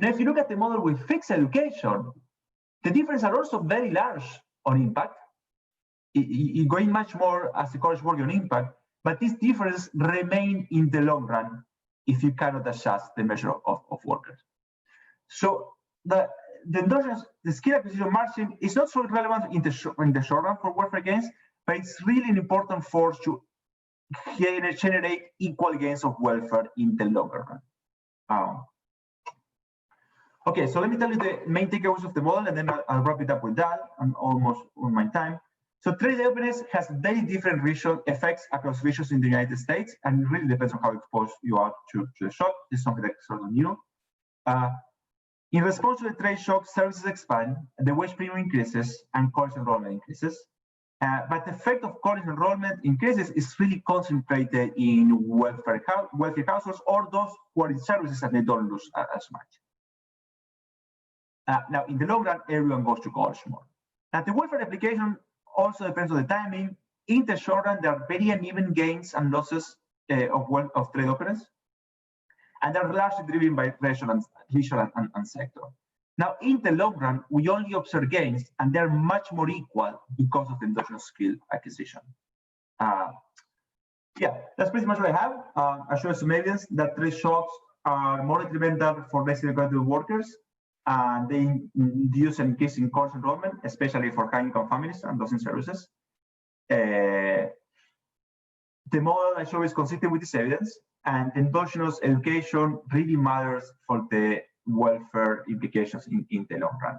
Now, if you look at the model with fixed education, the differences are also very large on impact. Going much more as a college worker on impact, but these differences remain in the long run if you cannot adjust the measure of workers. So the skill acquisition margin is not so relevant in the short run for welfare gains, but it's really an important force to generate equal gains of welfare in the longer run. Okay, so let me tell you the main takeaways of the model, and then I'll wrap it up with that. I'm almost on my time. So trade openness has very different regional effects across regions in the United States, and it really depends on how exposed you are to the shock. This is something that's sort of new. In response to the trade shock, services expand, the wage premium increases, and college enrollment increases. But the effect of college enrollment increases is really concentrated in wealthy households or those who are in services and they don't lose as much. Now, in the long run, everyone goes to college more. Now, the welfare application also depends on the timing. In the short run, there are very uneven gains and losses of trade openness, and they're largely driven by region and sector. Now, in the long run, we only observe gains, and they're much more equal because of the endogenous skill acquisition. Yeah, that's pretty much what I have. I show some evidence that trade shocks are more detrimental for less educated workers, and they induce an increase in course enrollment, especially for high-income families and those in services. The model I show is consistent with this evidence, and endogenous education really matters for the welfare implications in the long run.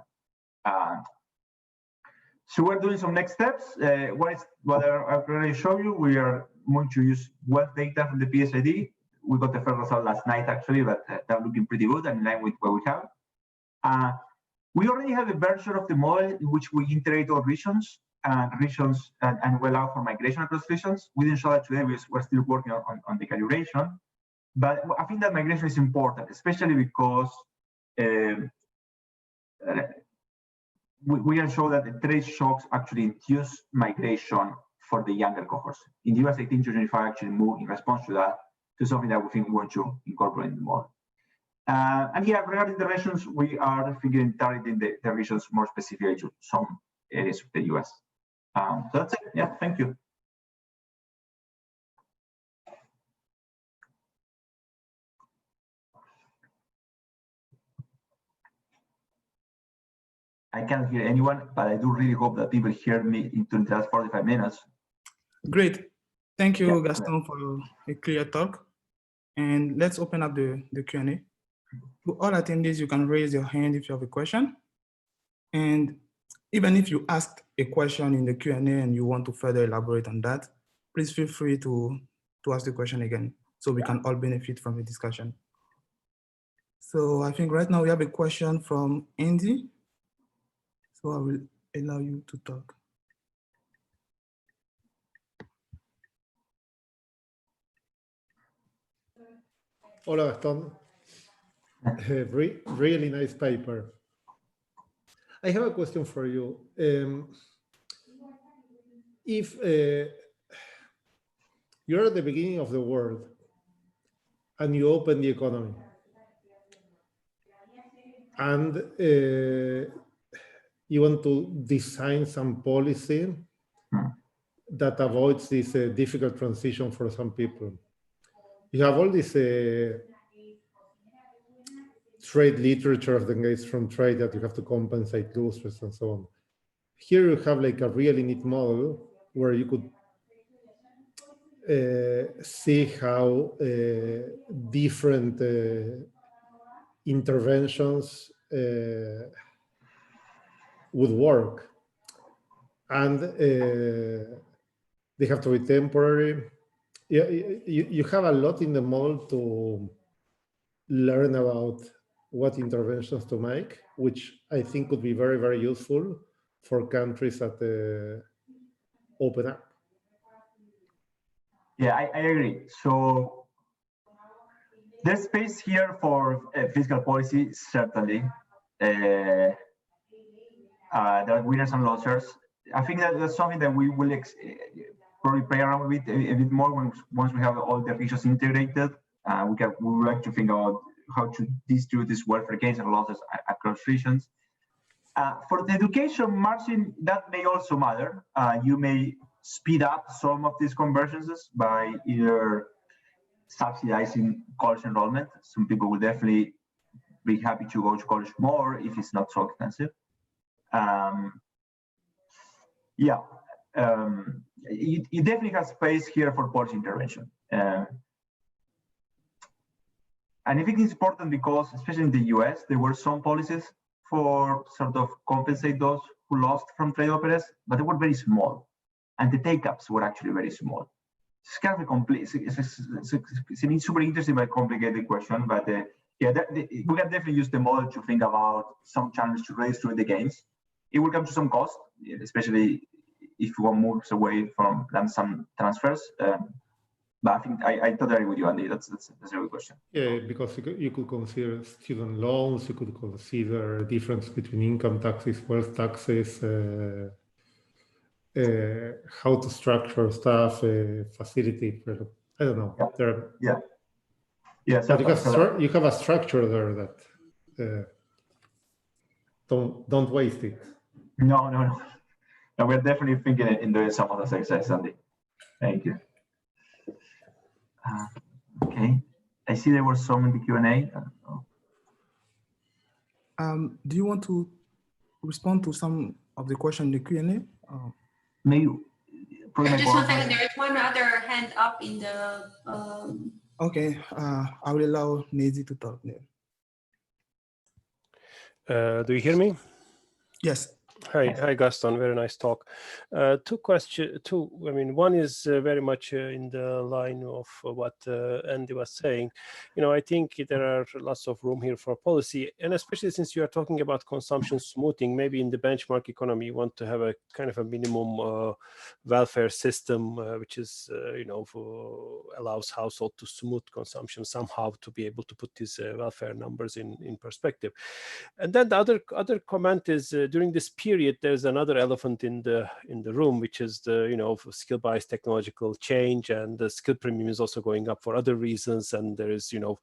So we're doing some next steps. What I've already shown you. We are going to use wealth data from the PSID. We got the first result last night, actually, but they're looking pretty good and in line with what we have. We already have a version of the model in which we integrate all regions and we allow for migration across regions. We didn't show that today because we're still working on the calibration. But I think that migration is important, especially because we can show that the trade shocks actually induce migration for the younger cohorts. In the US, 18 to 25 actually moved in response to that to something that we think we want to incorporate in the model. And yeah, regarding the regions, we are targeting the regions more specifically to some areas of the US. So that's it. Yeah, thank you. I can't hear anyone, but I do really hope that people hear me into the last 45 minutes.
Great. Thank you, Gaston, for a clear talk. And let's open up the Q&A. To all attendees, you can raise your hand if you have a question. And even if you ask a question in the Q&A and you want to further elaborate on that, please feel free to ask the question again so we can all benefit from the discussion. So I think right now we have a question from Andy. So I will allow you to talk.
Hola, Gaston. Really nice paper. I have a question for you. If you're at the beginning of the world and you open the economy and you want to design some policy that avoids this difficult transition for some people, you have all this trade literature of the engaged from trade that you have to compensate losers and so on. Here you have like a really neat model where you could see how different interventions would work. And they have to be temporary. You have a lot in the model to learn about what interventions to make, which I think could be very, very useful for countries that open up.
Yeah, I agree. So there's space here for fiscal policy, certainly. There are winners and losers. I think that that's something that we will probably play around with a bit more once we have all the regions integrated. We would like to think about how to distribute these welfare gains and losses across regions. For the education margin, that may also matter. You may speed up some of these convergences by either subsidizing college enrollment. Some people will definitely be happy to go to college more if it's not so expensive. You definitely have space here for policy intervention. And I think it's important because, especially in the US, there were some policies for sort of compensate those who lost from trade operas, but they were very small. And the take-ups were actually very small. It's kind of a complete, it's a super interesting but complicated question, but we can definitely use the model to think about some channels to redistribute the gains. It will come to some cost, especially if one moves away from lump sum transfers. But I think I totally agree with you, Andy. That's a good question.
Yeah, because you could consider student loans, you could consider difference between income taxes, wealth taxes, how to structure stuff, facility. I don't know.
Yeah. So
but you have a structure there that. don't waste it.
No, we're definitely thinking in doing some of those exercises, Andy. Thank you. Okay, I see there were some in the Q&A.
Do you want to respond to some of the question in the Q&A?
Maybe.
Just one second, there is one other hand up in the.
Okay, I will allow Nazy to talk now.
Do you hear me?
Yes.
Hi, Gaston. Very nice talk. Two questions. I mean, one is very much in the line of what Andy was saying. You know, I think there are lots of room here for policy, and especially since you are talking about consumption smoothing, maybe in the benchmark economy, you want to have a kind of a minimum welfare system, which is, you know, allows household to smooth consumption somehow to be able to put these welfare numbers in perspective. And then the other comment is during this period, there's another elephant in the room, which is the, you know, skill-based technological change, and the skill premium is also going up for other reasons. And there is, you know,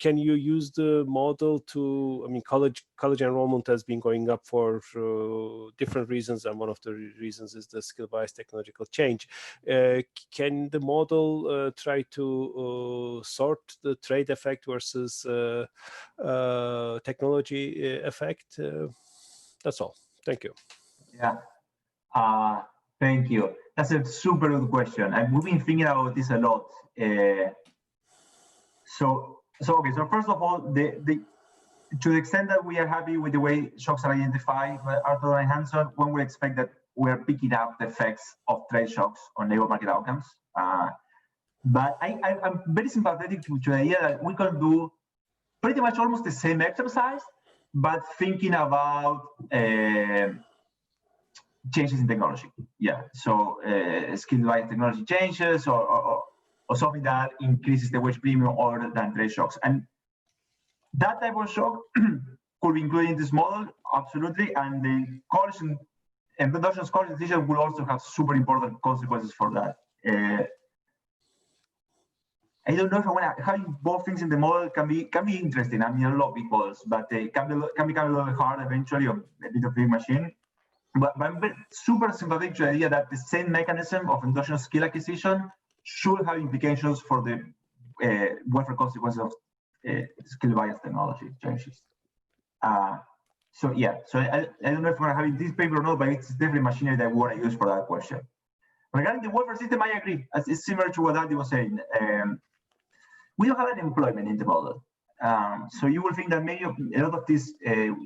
can you use the model to, I mean, college enrollment has been going up for different reasons, and one of the reasons is the skill-based technological change. Can the model try to sort the trade effect versus technology effect? That's all. Thank you.
Yeah. Thank you. That's a super good question, and we've been thinking about this a lot. So first of all, to the extent that we are happy with the way shocks are identified by Arthur and Hanson, one would expect that we're picking up the effects of trade shocks on labor market outcomes. But I'm very sympathetic to the idea that we can do pretty much almost the same exercise, but thinking about changes in technology. Yeah, so skill-based technology changes or something that increases the wage premium other than trade shocks. And that type of shock could be included in this model, absolutely. And the college and production college decision will also have super important consequences for that. I don't know if I want to having both things in the model can be interesting. I mean, a lot of big models, but they can become a little bit hard eventually, or a bit of big machine. But I'm super sympathetic to the idea that the same mechanism of endogenous skill acquisition should have implications for the welfare consequences of skill-biased technology changes. So yeah, so I don't know if we're having this paper or not, but it's definitely machinery that we want to use for that question. Regarding the welfare system, I agree. It's similar to what Andy was saying. We don't have an employment in the model. So you will think that maybe a lot of these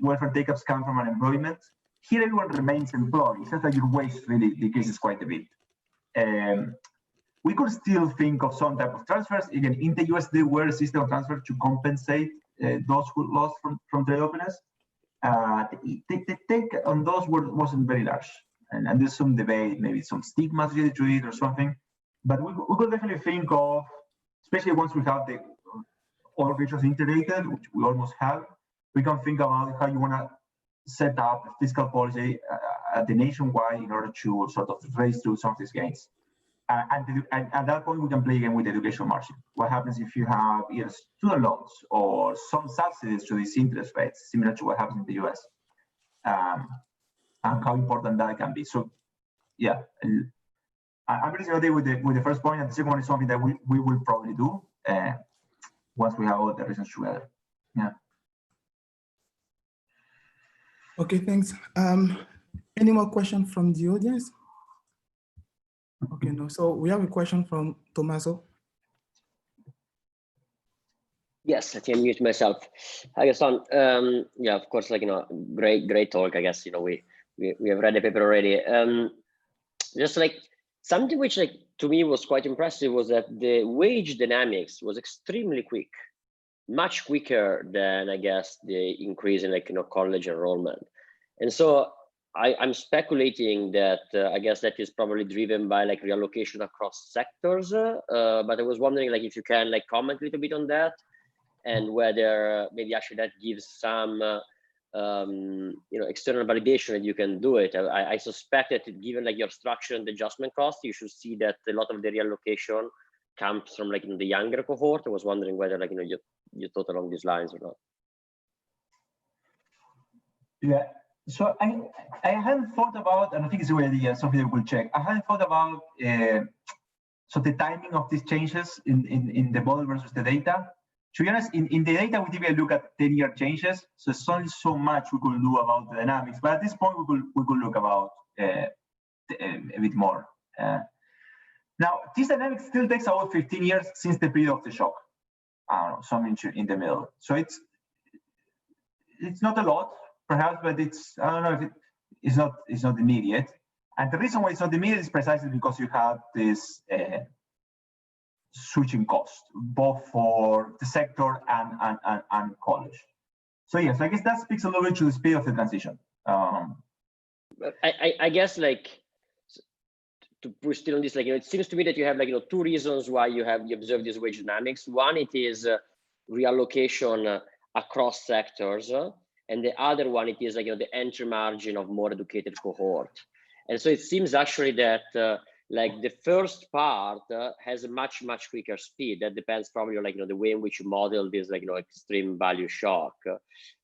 welfare take-ups come from unemployment. Here, everyone remains employed. It's just that your wage really decreases quite a bit. We could still think of some type of transfers. Again, in the US, there were a system of transfer to compensate those who lost from trade openness. The take on those wasn't very large. And there's some debate, maybe some stigma associated to it or something. But we could definitely think of, especially once we have all regions integrated, which we almost have, we can think about how you want to set up a fiscal policy at the nationwide in order to sort of raise through some of these gains. And at that point, we can play again with the education margin. What happens if you have either student loans or some subsidies to these interest rates, similar to what happens in the US, and how important that can be. So, yeah, I'm really sympathetic with the first point, and the second one is something that we will probably do once we have all the reasons together. Yeah.
Okay, thanks. Any more questions from the audience? Okay, no. So we have a question from Tommaso.
Yes, I can mute myself. Hi, Gaston. Yeah, of course, like, you know, great talk. I guess, you know, we have read the paper already. Just like something which, like, to me was quite impressive was that the wage dynamics was extremely quick, much quicker than, I guess, the increase in, like, you know, college enrollment. And so I'm speculating that I guess that is probably driven by like reallocation across sectors. But I was wondering, like, if you can like comment a little bit on that, and whether maybe actually that gives some you know, external validation that you can do it. I suspect that given like your structure and adjustment cost, you should see that a lot of the reallocation comes from like, you know, the younger cohort. I was wondering whether, like, you know, you thought along these lines or not.
Yeah. So I hadn't thought about, and I think it's a good idea, something that we'll check. I hadn't thought about so the timing of these changes in the model versus the data. To be honest, in the data, we typically look at 10-year changes. So there's only so much we could do about the dynamics. But at this point, we could look about a bit more. Now, this dynamic still takes about 15 years since the period of the shock. I don't know, something in the middle. So it's not a lot, perhaps, but it's, I don't know if it's not immediate. And the reason why it's not immediate is precisely because you have this switching cost, both for the sector and college. So yes, I guess that speaks a little bit to the speed of the transition.
I guess like to push still on this, like, it seems to me that you have like, two reasons why you observe these wage dynamics. One, it is reallocation across sectors, and the other one, it is like, the entry margin of more educated cohort. And so it seems actually that like the first part has a much quicker speed. That depends probably on like, the way in which you model this like, extreme value shock.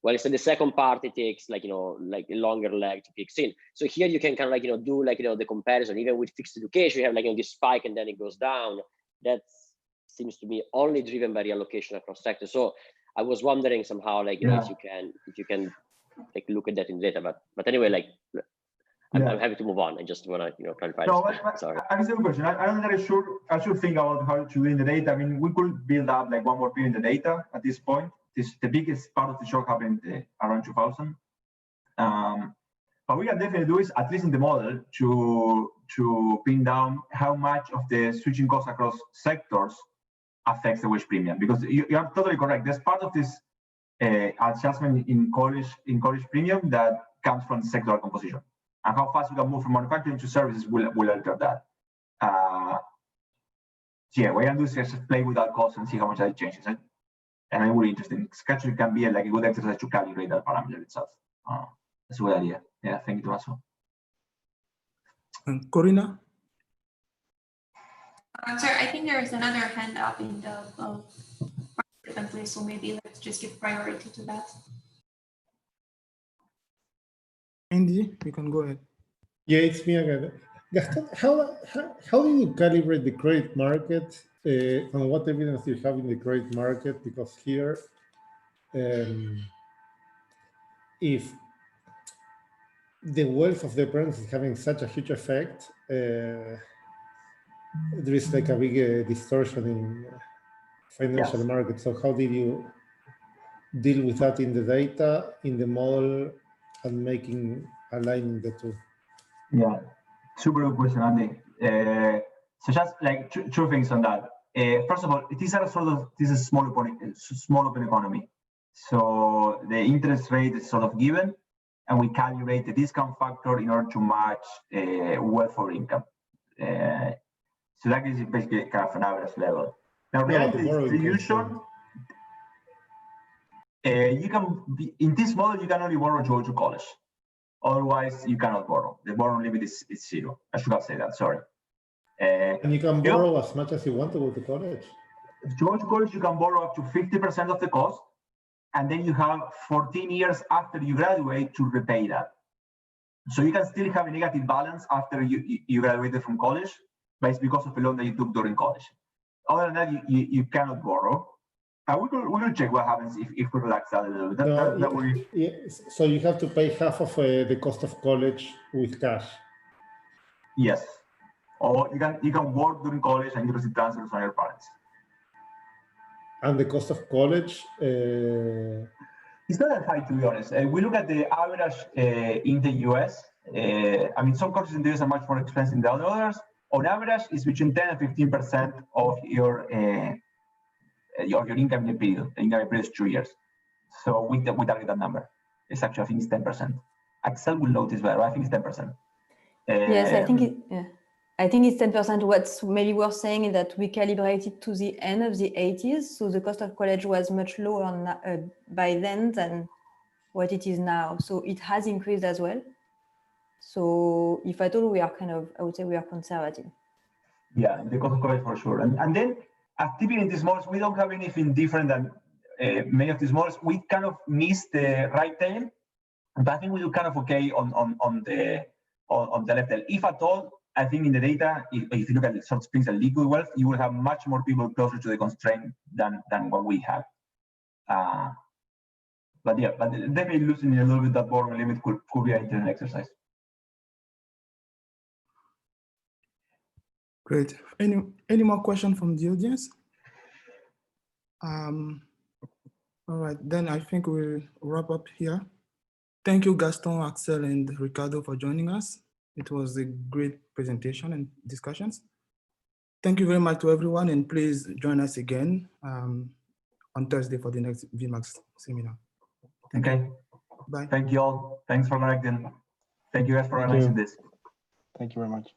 Well, so the second part, it takes like, like a longer leg to kicks in. So here you can kind of like, do like, the comparison, even with fixed education, you have like, this spike and then it goes down. That seems to be only driven by reallocation across sectors. So I was wondering somehow like, if you can like look at that in data, but anyway, like, I'm happy to move on. I just want to, clarify.
No,
sorry.
I have a question. I'm not sure. I should think about how to do in the data. I mean, we could build up like one more period in the data at this point. The biggest part of the shock happened around 2000. What we can definitely do is, at least in the model, to pin down how much of the switching costs across sectors affects the wage premium. Because you are totally correct. There's part of this adjustment in college premium that comes from the sectoral composition. And how fast you can move from manufacturing to services will alter that. So yeah, what I can do is just play with that cost and see how much that changes. And it's really interesting. Actually, can be like a good exercise to calibrate that parameter itself. That's a good idea. Yeah, thank you, Tommaso.
And Corina?
Sir, I think there is another hand up in the place, so maybe let's just give priority to that.
Andy, you can go ahead.
Yeah, it's me again. Gaston, how do you calibrate the credit market and what evidence do you have in the credit market? Because here, if the wealth of the parents is having such a huge effect, there is like a big distortion in financial markets. So how did you deal with that in the data, in the model, and aligning the two? Yeah,
super good question, Andy. So just like two things on that. First of all, this is a small open economy. So the interest rate is sort of given, and we calibrate the discount factor in order to match wealth or income. So that is basically kind of an average level. Now, reality distribution, you can be, in this model, you can only borrow to go to college. Otherwise, you cannot borrow. The borrowing limit is 0. I should have said that, sorry.
And you can borrow as much as you want to go to college.
To go to college, you can borrow up to 50% of the cost, and then you have 14 years after you graduate to repay that. So you can still have a negative balance after you graduated from college, but it's because of a loan that you took during college. Other than that, you cannot borrow. We will check what happens if we relax that a little bit.
So you have to pay half of the cost of college with cash.
Yes, or you can work during college and you receive transfers from your parents.
And the cost of college?
It's not that high, to be honest. We look at the average in the US. I mean, some courses in the US are much more expensive than others. On average, it's between 10 and 15% of your income in the period. The income in the period is 2 years. So we target that number. It's actually, I think it's 10%. Excel will notice better. I think it's 10%.
Yes, I think it's 10%. What's maybe worth saying is that we calibrated to the end of the 80s. So the cost of college was much lower by then than what it is now. So it has increased as well. So if at all, we are I would say we are conservative.
Yeah, the cost of college for sure. And then, typically in these models, we don't have anything different than many of these models. We kind of miss the right time. But I think we do kind of okay on the left tail. If at all, I think in the data, if you look at sort of things like liquid wealth, you will have much more people closer to the constraint than what we have. But yeah, but definitely loosening a little bit that border limit could be an interesting exercise.
Great. Any more questions from the audience? All right, then I think we'll wrap up here. Thank you, Gaston, Axel, and Ricardo for joining us. It was a great presentation and discussions. Thank you very much to everyone, and please join us again on Thursday for the next VMACS seminar.
Okay.
Bye.
Thank you all. Thanks for connecting. Thank you guys for organizing this.
Thank you very much.